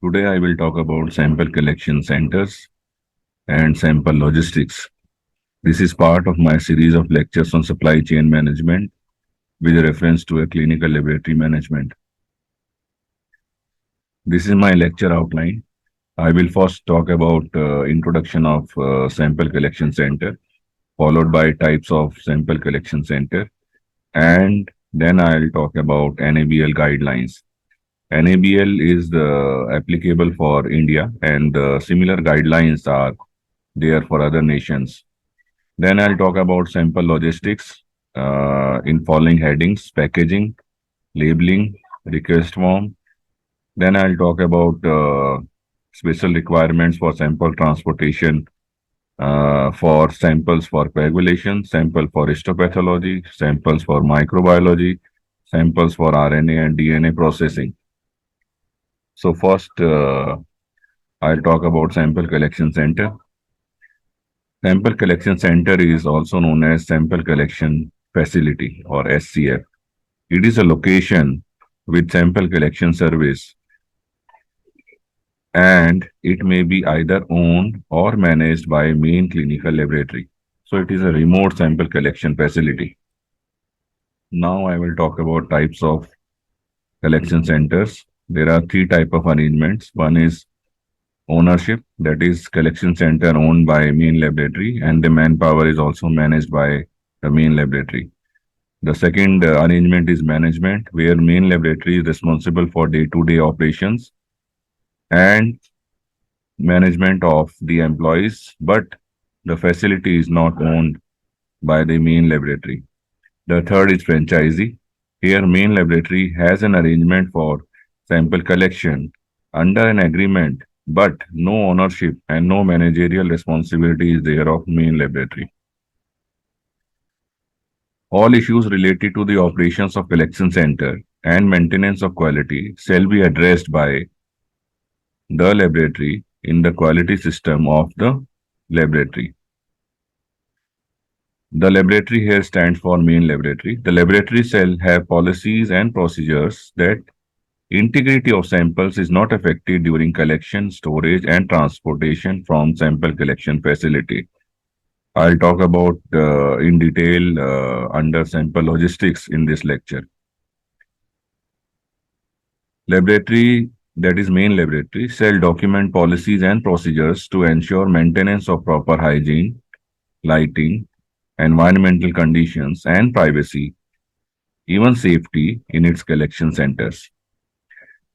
Today I will talk about sample collection centers and sample logistics. This is part of my series of lectures on supply chain management with reference to a clinical laboratory management. This is my lecture outline. I will first talk about introduction of sample collection center, followed by types of sample collection center, and then I'll talk about NABL guidelines. NABL is applicable for India, and similar guidelines are there for other nations. Then I'll talk about sample logistics in following headings: packaging, labeling, request form. Then I'll talk about special requirements for sample transportation, for samples for coagulation, sample for histopathology, samples for microbiology, samples for RNA and DNA processing. So first, I'll talk about sample collection center. Sample collection center is also known as sample collection facility or SCF. It is a location with sample collection service, and it may be either owned or managed by a main clinical laboratory. So it is a remote sample collection facility. Now I will talk about types of collection centers. There are three types of arrangements. One is ownership, that is collection center owned by main laboratory, and the manpower is also managed by the main laboratory. The second arrangement is management, where main laboratory is responsible for day-to-day operations and management of the employees, but the facility is not owned by the main laboratory. The third is franchisee. Here, main laboratory has an arrangement for sample collection under an agreement, but no ownership and no managerial responsibility is there of main laboratory. All issues related to the operations of collection center and maintenance of quality shall be addressed by the laboratory in the quality system of the laboratory. The laboratory here stands for main laboratory. The laboratory shall have policies and procedures that integrity of samples is not affected during collection, storage, and transportation from sample collection facility. I'll talk about in detail under sample logistics in this lecture. Laboratory, that is main laboratory, shall document policies and procedures to ensure maintenance of proper hygiene, lighting, environmental conditions, and privacy, even safety in its collection centers.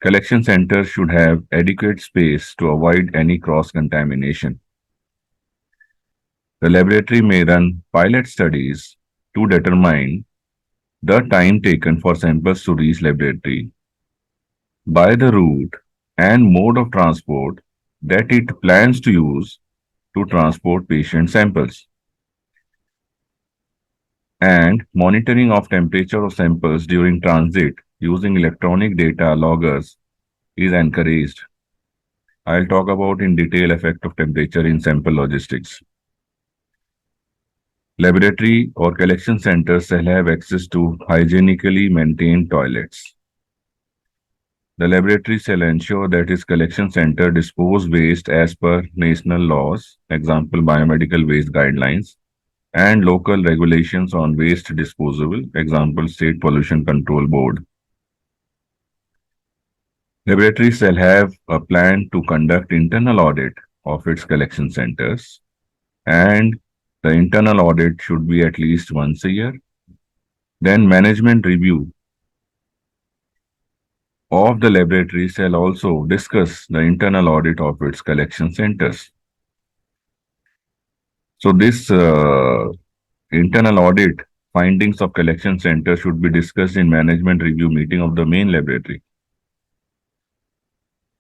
Collection centers should have adequate space to avoid any cross-contamination. The laboratory may run pilot studies to determine the time taken for samples to reach laboratory by the route and mode of transport that it plans to use to transport patient samples. And monitoring of temperature of samples during transit using electronic data loggers is encouraged. I'll talk about in detail effect of temperature in sample logistics. Laboratory or collection centers shall have access to hygienically maintained toilets. The laboratory shall ensure that its collection center dispose waste as per national laws, example biomedical waste guidelines, and local regulations on waste disposal, example State Pollution Control Board. Laboratory shall have a plan to conduct internal audit of its collection centers, and the internal audit should be at least once a year. Then management review of the laboratory shall also discuss the internal audit of its collection centers. So this internal audit findings of collection center should be discussed in management review meeting of the main laboratory.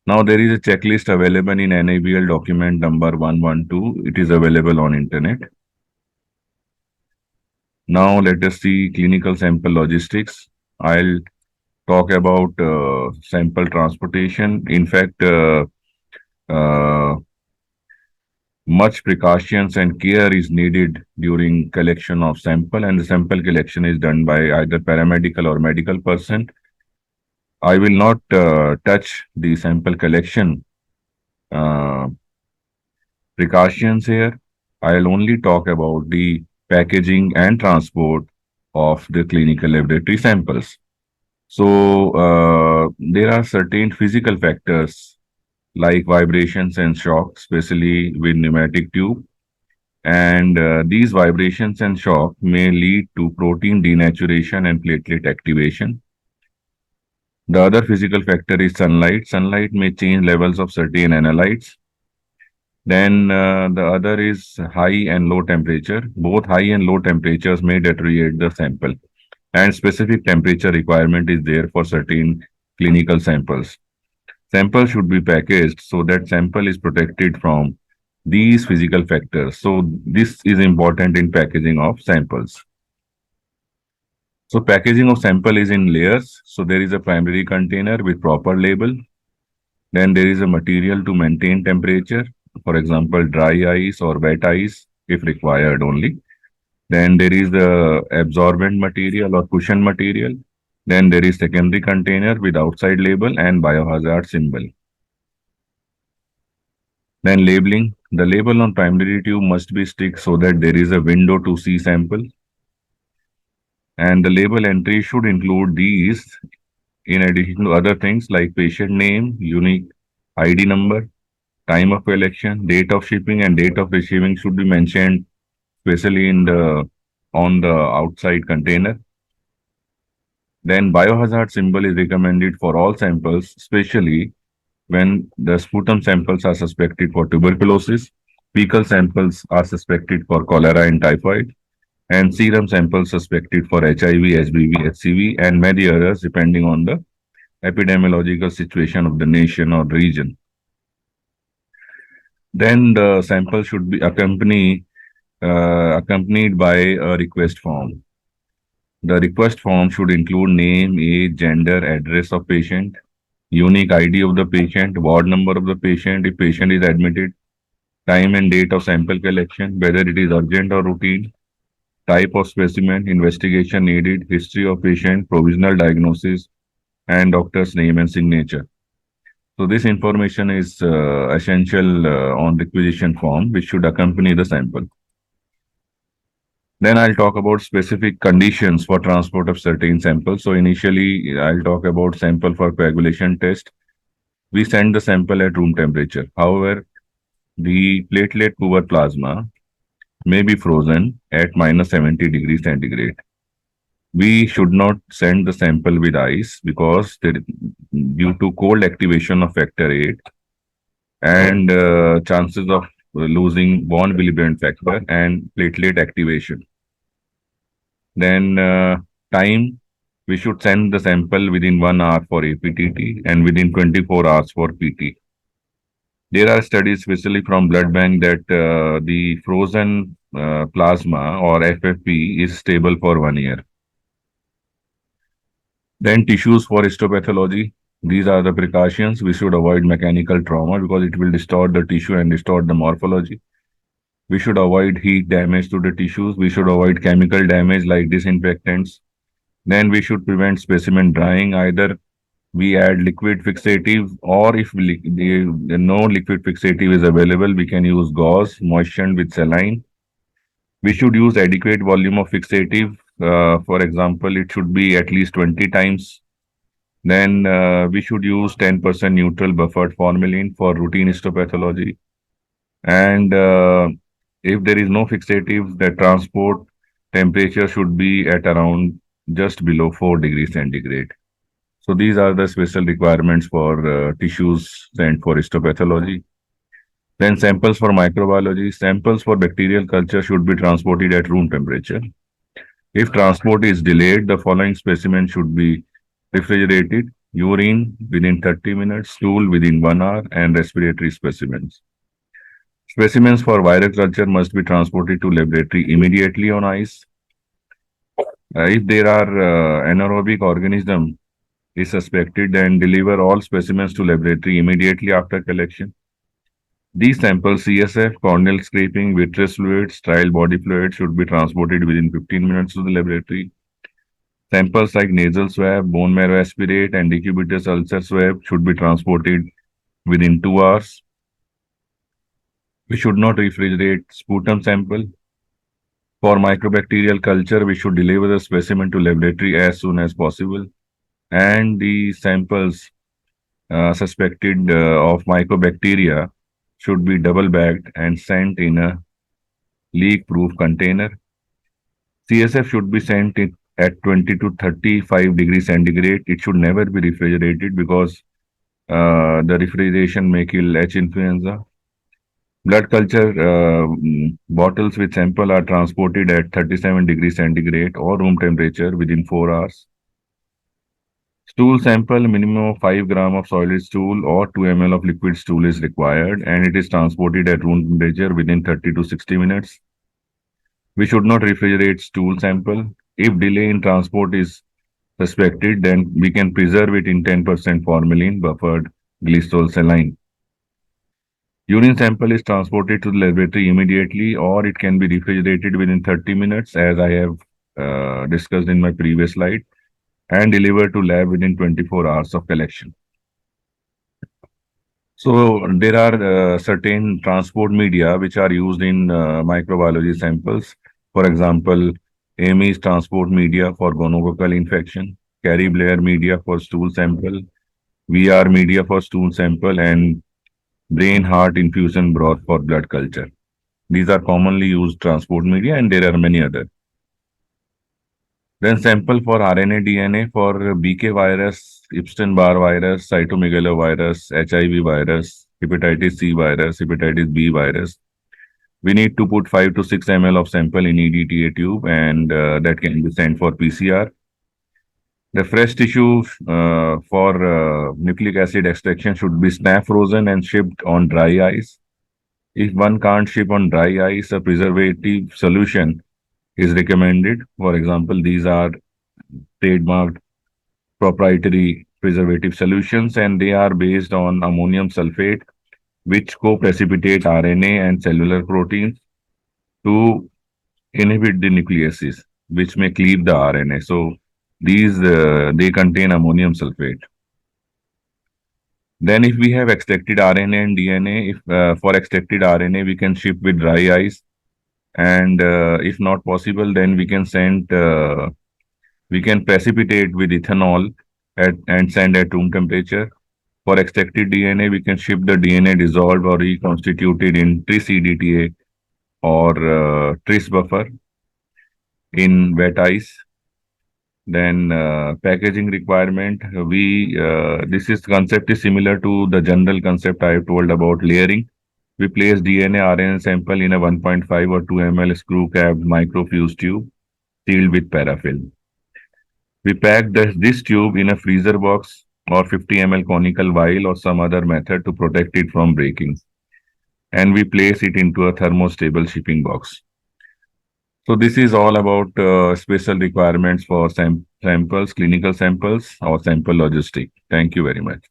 Now there is a checklist available in NABL document number 112. It is available on internet. Now let us see clinical sample logistics. I'll talk about sample transportation. In fact, much precautions and care is needed during collection of sample, and the sample collection is done by either paramedical or medical person. I will not touch the sample collection uh, precautions here. I'll only talk about the packaging and transport of the clinical laboratory samples. So, there are certain physical factors like vibrations and shock, especially with pneumatic tube. And these vibrations and shock may lead to protein denaturation and platelet activation. The other physical factor is sunlight. Sunlight may change levels of certain analytes. Then the other is high and low temperature. Both high and low temperatures may deteriorate the sample, and specific temperature requirement is there for certain clinical samples. Sample should be packaged so that sample is protected from these physical factors. So this is important in packaging of samples. So packaging of sample is in layers. So there is a primary container with proper label. Then there is a material to maintain temperature, for example, dry ice or wet ice if required only. Then there is the absorbent material or cushion material. Then there is secondary container with outside label and biohazard symbol. Then labeling. The label on primary tube must be stick so that there is a window to see sample. And the label entry should include these in addition to other things like patient name, unique ID number, time of collection, date of shipping, and date of receiving should be mentioned, especially in the on the outside container. Then biohazard symbol is recommended for all samples, especially when the sputum samples are suspected for tuberculosis, fecal samples are suspected for cholera and typhoid, and serum samples suspected for HIV, HBV, HCV, and many others depending on the epidemiological situation of the nation or region. Then the sample should be accompanied by a request form. The request form should include name, age, gender, address of patient, unique ID of the patient, ward number of the patient if patient is admitted, time and date of sample collection, whether it is urgent or routine, type of specimen, investigation needed, history of patient, provisional diagnosis, and doctor's name and signature. So this information is essential on requisition form, which should accompany the sample. Then I'll talk about specific conditions for transport of certain samples. So initially, I'll talk about sample for coagulation test. We send the sample at room temperature. However, the platelet poor plasma may be frozen at minus 70 degrees centigrade. We should not send the sample with ice because due to cold activation of factor 8 and chances of losing von Willebrand factor and platelet activation. Then time, we should send the sample within 1 hour for APTT and within 24 hours for PT. There are studies, especially from blood bank, that the frozen plasma or FFP is stable for 1 year. Then tissues for histopathology. These are the precautions. We should avoid mechanical trauma because it will distort the tissue and distort the morphology. We should avoid heat damage to the tissues. We should avoid chemical damage like disinfectants. Then we should prevent specimen drying. Either we add liquid fixative, or if no liquid fixative is available, we can use gauze moistened with saline. We should use adequate volume of fixative. For example, it should be at least 20 times. Then we should use 10% neutral buffered formalin for routine histopathology. And if there is no fixative, the transport temperature should be at around just below 4 degrees centigrade. So these are the special requirements for tissues sent for histopathology. Then samples for microbiology. Samples for bacterial culture should be transported at room temperature. If transport is delayed, the following specimen should be refrigerated: urine within 30 minutes, stool within 1 hour, and respiratory specimens. Specimens for viral culture must be transported to laboratory immediately on ice. If there are anaerobic organism is suspected, then deliver all specimens to laboratory immediately after collection. These samples, CSF, corneal scraping, vitreous fluid, sterile body fluid, should be transported within 15 minutes to the laboratory. Samples like nasal swab, bone marrow aspirate, and decubitus ulcer swab should be transported within 2 hours. We should not refrigerate sputum sample. For microbacterial culture, we should deliver the specimen to laboratory as soon as possible. And the samples suspected of mycobacteria should be double bagged and sent in a leak proof container. CSF should be sent at 20 to 35 degrees centigrade. It should never be refrigerated because the refrigeration may kill H influenza. Blood culture bottles with sample are transported at 37 degrees centigrade or room temperature within 4 hours. Stool sample, minimum of 5 gram of solid stool or 2 ml of liquid stool is required, and it is transported at room temperature within 30 to 60 minutes. We should not refrigerate stool sample. If delay in transport is suspected, then we can preserve it in 10% formalin buffered glycerol saline. Urine sample is transported to the laboratory immediately, or it can be refrigerated within 30 minutes, as I have discussed in my previous slide, and delivered to lab within 24 hours of collection. So there are certain transport media which are used in microbiology samples. For example, Amy's transport media for gonococcal infection, Carrie Blair media for stool sample, VR media for stool sample, and brain heart infusion broth for blood culture. These are commonly used transport media, and there are many others. Then sample for RNA DNA for BK virus, Epstein-Barr virus, cytomegalovirus, HIV virus, hepatitis C virus, hepatitis B virus. We need to put 5 to 6 ml of sample in EDTA tube, and that can be sent for PCR. The fresh tissue for nucleic acid extraction should be snap frozen and shipped on dry ice. If one can't ship on dry ice, a preservative solution is recommended. For example, these are trademarked proprietary preservative solutions, and they are based on ammonium sulfate, which co-precipitate RNA and cellular proteins to inhibit the nucleases, which may cleave the RNA. So these they contain ammonium sulfate. Then if we have extracted RNA and DNA, if for extracted RNA we can ship with dry ice, and if not possible, then we can send we can precipitate with ethanol and send at room temperature. For extracted DNA, we can ship the DNA dissolved or reconstituted in tris EDTA or tris buffer in wet ice. Then packaging requirement, we this is concept is similar to the general concept I have told about layering. We place DNA RNA sample in a 1.5 or 2 ml screw capped microfuse tube sealed with paraffin. We pack this tube in a freezer box or 50 ml conical vial or some other method to protect it from breaking. And we place it into a thermostable shipping box. So this is all about special requirements for samples, clinical samples, or sample logistic. Thank you very much.